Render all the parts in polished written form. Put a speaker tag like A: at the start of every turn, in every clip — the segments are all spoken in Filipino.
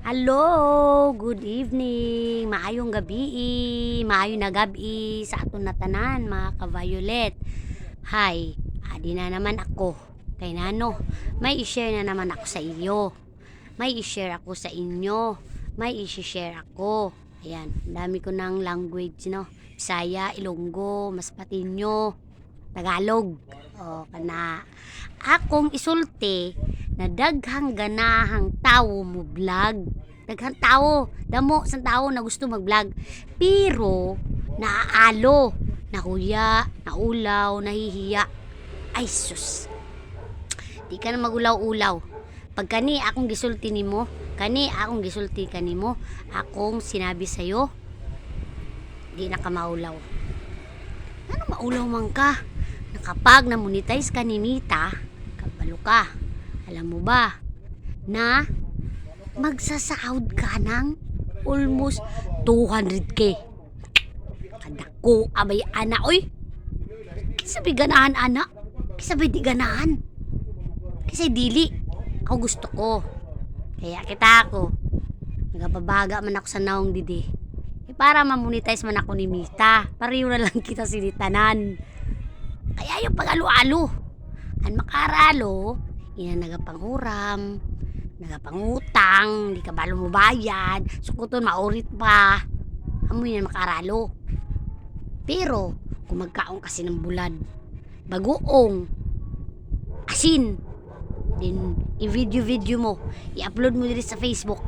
A: Hello, good evening, maayong gabi, maayong na gabi sa aton na tanan mga ka-violet. Hi, adi na naman ako. Kay nano, may i-share na naman ako sa iyo. May i-share ako sa inyo. May i-share ako. Ayan, dami ko ng language, no? Bisaya, Ilonggo, Maspatinyo, Tagalog. O, kana. Akong isulti na daghang ganahang tao mo vlog. Daghang tao, damo sang tao na gusto mag-vlog. Pero naaalo, nahuya, naulaw, nahihiya. Ay sus. Di ka na magulaw-ulaw. Pag kani akong gisulti nimo, kani akong gisulti kanimo, akong sinabi sa'yo, di na ka maulaw. Ano maulaw man ka? Nakapag na-monetize ka ni Nita, kabalo ka. Alam mo ba na magsasahod ka ng almost 200k? Kadako abay ana oy. Kisabay ganahan ana. Kisabay di ganahan. Kisay dili. Ako gusto ko. Kaya kita ako. Nagababaga man ako sa naong didi. Para mamonetize man ako ni Mita. Pareho na lang kita sinitanan. Kaya yung pag-alo-alo. Ang makaralo, ina nagapanghuram, nagapangutang, di ka balo mo bayad, sukuton maurit pa. Amoy na makaralo. Pero, kung magkaon kasi ng bulad, bagoong, asin, din i-video mo, i-upload mo dito sa Facebook.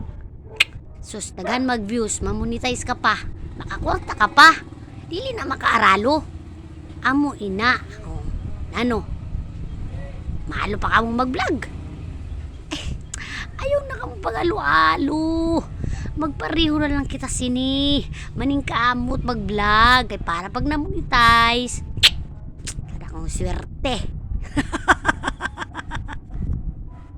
A: Sus, daghan mag-views, mamonetize ka pa, makakwarta ka pa, dili na makaaralo. Amo ina, oh, ano? Mahalo pa ka mong mag-vlog. Ayaw na ka mong pag-alo-alo. Magpareho na lang kita sini. Maning kamot mag-vlog. Kaya para pag na-monetize, kada kong swerte.